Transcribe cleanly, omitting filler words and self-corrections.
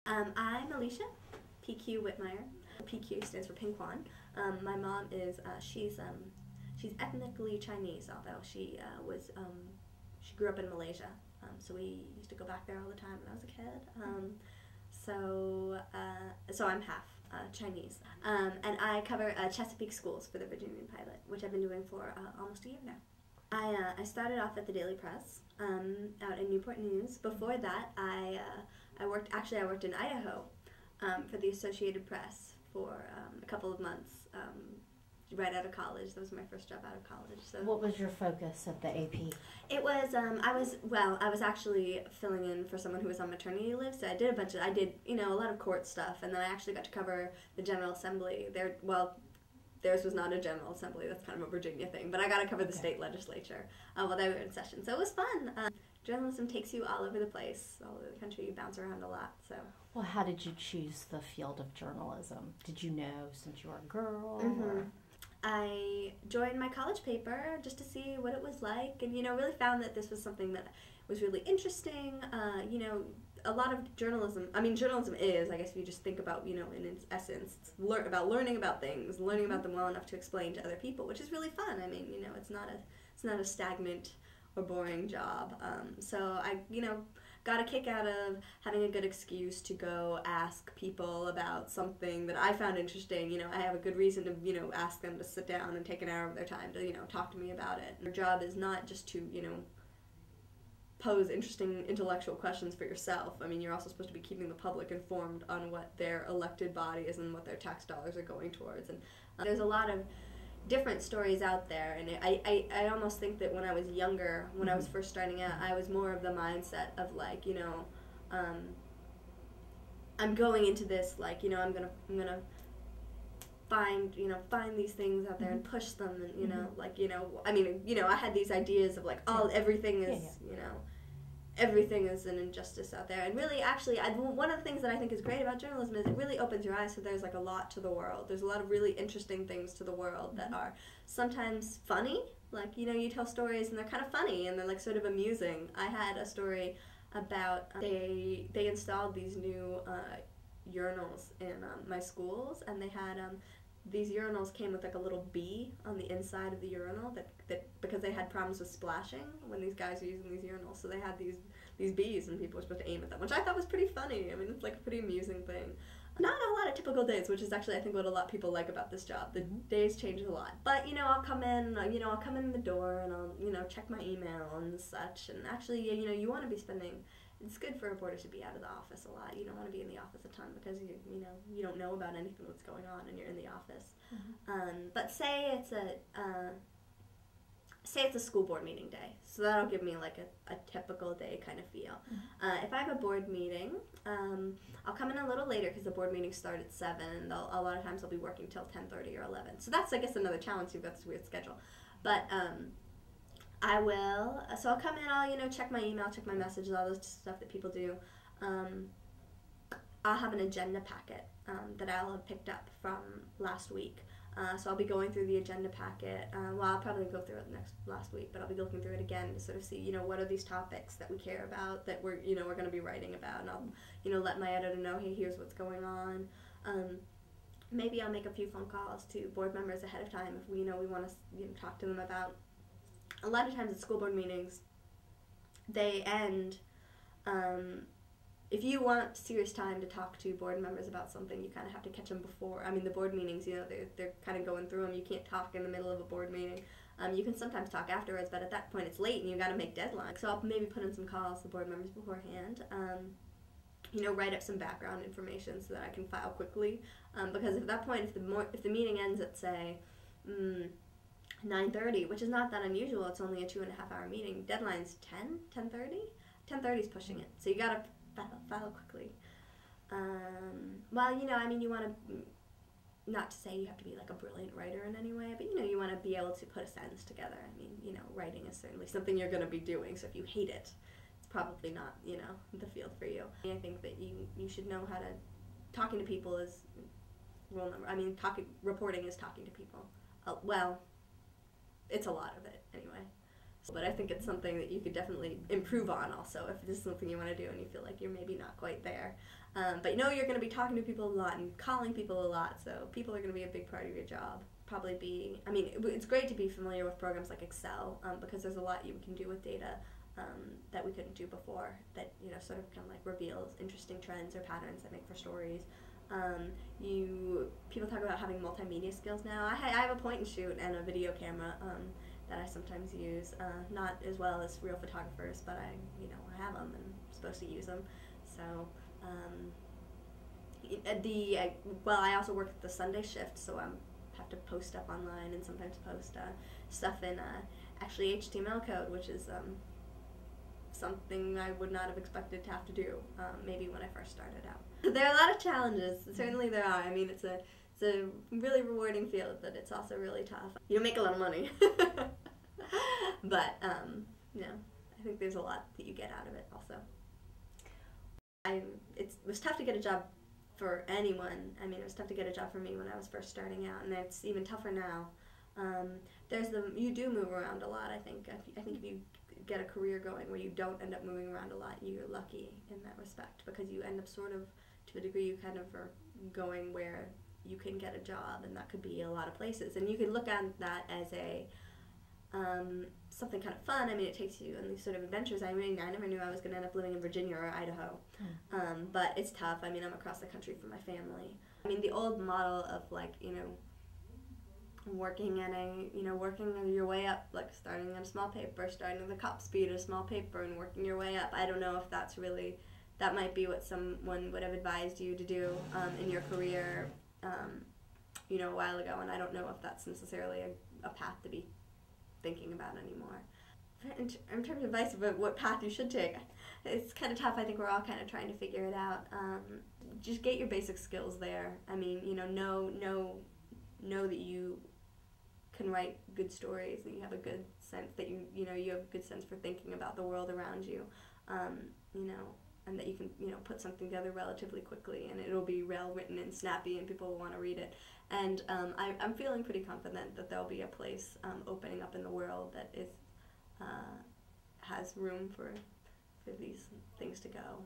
I'm Alicia P.Q. Wittmeyer. P.Q. stands for Pinquan. My mom is she's ethnically Chinese, although she grew up in Malaysia. So we used to go back there all the time when I was a kid. So I'm half Chinese, and I cover Chesapeake schools for the Virginian-Pilot, which I've been doing for almost a year now. I started off at the Daily Press out in Newport News. Before that, I worked in Idaho for the Associated Press for a couple of months right out of college. That was my first job out of college. So what was your focus at the AP? It was I was actually filling in for someone who was on maternity leave. So I did a lot of court stuff, and then I actually got to cover the General Assembly. Theirs was not a General Assembly. That's kind of a Virginia thing. But I got to cover the state legislature while they were in session. So it was fun. Journalism takes you all over the place, all over the country. You bounce around a lot. So. Well, how did you choose the field of journalism? Did you know since you were a girl? Mm-hmm. I joined my college paper just to see what it was like, and really found that this was something that was really interesting. A lot of journalism. I mean, journalism is, I guess, if you just think about, in its essence, it's about learning about things, learning about them well enough to explain to other people, which is really fun. I mean, it's not a stagnant or boring job. So I, got a kick out of having a good excuse to go ask people about something that I found interesting. I have a good reason to, ask them to sit down and take an hour of their time to, talk to me about it. Your job is not just to, pose interesting intellectual questions for yourself. I mean, you're also supposed to be keeping the public informed on what their elected body is and what their tax dollars are going towards. And there's a lot of different stories out there, and I almost think that when I was younger, when I was first starting out, I was more of the mindset of I'm going into this I'm gonna find these things out there and push them, and I had these ideas of everything is everything is an injustice out there. And really, actually, one of the things that I think is great about journalism is it really opens your eyes. So there's a lot to the world. There's a lot of really interesting things to the world that are sometimes funny. You tell stories and they're kind of funny and they're sort of amusing. I had a story about they installed these new urinals in my schools, and they had these urinals came with a little bee on the inside of the urinal that because they had problems with splashing when these guys were using these urinals, so they had these bees and people were supposed to aim at them, which I thought was pretty funny. I mean, it's a pretty amusing thing. Not a lot of typical days, which is actually I think what a lot of people like about this job. The days change a lot, but I'll come in, I'll come in the door and I'll check my email and such. And actually, you want to be spending. It's good for a reporter to be out of the office a lot. You don't want to be in the office a ton because you don't know about anything that's going on and you're in the office. But say it's a school board meeting day, so that'll give me a typical day kind of feel. If I have a board meeting, I'll come in a little later because the board meetings start at 7. And a lot of times I'll be working till 10:30 or 11. So that's, I guess, another challenge. You've got this weird schedule, but I'll come in, I'll check my email, check my messages, all this stuff that people do. I'll have an agenda packet that I'll have picked up from last week. So I'll be going through the agenda packet. I'll probably go through it last week, but I'll be looking through it again to sort of see, what are these topics that we care about, that we're going to be writing about, and I'll, let my editor know, hey, here's what's going on. Maybe I'll make a few phone calls to board members ahead of time if we want to, talk to them about. A lot of times at school board meetings, they end. If you want serious time to talk to board members about something, you kind of have to catch them before. I mean, the board meetings, they're kind of going through them. You can't talk in the middle of a board meeting. You can sometimes talk afterwards, but at that point it's late and you got to make deadlines. So I'll maybe put in some calls to board members beforehand. Write up some background information so that I can file quickly. Because at that point, if the meeting ends at, say, 9:30, which is not that unusual. It's only a 2.5-hour meeting. Deadline's 10:30. 10:30 is pushing it, so you gotta file quickly. You want to, not to say you have to be a brilliant writer in any way, but you want to be able to put a sentence together. I mean, writing is certainly something you're going to be doing. So if you hate it, it's probably not the field for you. I think that you should know how to. Talking to people is rule number. I mean, reporting is talking to people. It's a lot of it, anyway. But I think it's something that you could definitely improve on also if this is something you want to do and you feel like you're maybe not quite there. But you're going to be talking to people a lot and calling people a lot, so people are going to be a big part of your job. Probably be, it's great to be familiar with programs like Excel, because there's a lot you can do with data that we couldn't do before, that sort of kind of like reveals interesting trends or patterns that make for stories. People talk about having multimedia skills now. I have a point and shoot and a video camera that I sometimes use, not as well as real photographers, but I have them and I'm supposed to use them. So I also work at the Sunday shift, so I have to post stuff online and sometimes post stuff in actually HTML code, which is something I would not have expected to have to do maybe when I first started out. There are a lot of challenges. Certainly there are. It's a really rewarding field, but it's also really tough. You don't make a lot of money. But, I think there's a lot that you get out of it also. It was tough to get a job for anyone. It was tough to get a job for me when I was first starting out, and it's even tougher now. You do move around a lot, I think. I think if you get a career going where you don't end up moving around a lot, you're lucky in that respect, because you end up sort of, to a degree, you kind of are going where you can get a job, and that could be a lot of places. And you can look at that as a something kind of fun. It takes you on these sort of adventures. I never knew I was going to end up living in Virginia or Idaho. But it's tough. I'm across the country from my family. The old model of working your way up, like starting at a small paper, starting the cop speed at a small paper and working your way up. I don't know if that's really, that might be what someone would have advised you to do in your career, a while ago, and I don't know if that's necessarily a path to be thinking about anymore. In terms of advice about what path you should take, it's kind of tough. I think we're all kind of trying to figure it out. Just get your basic skills there. Know that you can write good stories, and you have a good sense that you have a good sense for thinking about the world around you, and that you can put something together relatively quickly, and it'll be well written and snappy, and people will want to read it. And I'm feeling pretty confident that there'll be a place opening up in the world that is has room for these things to go.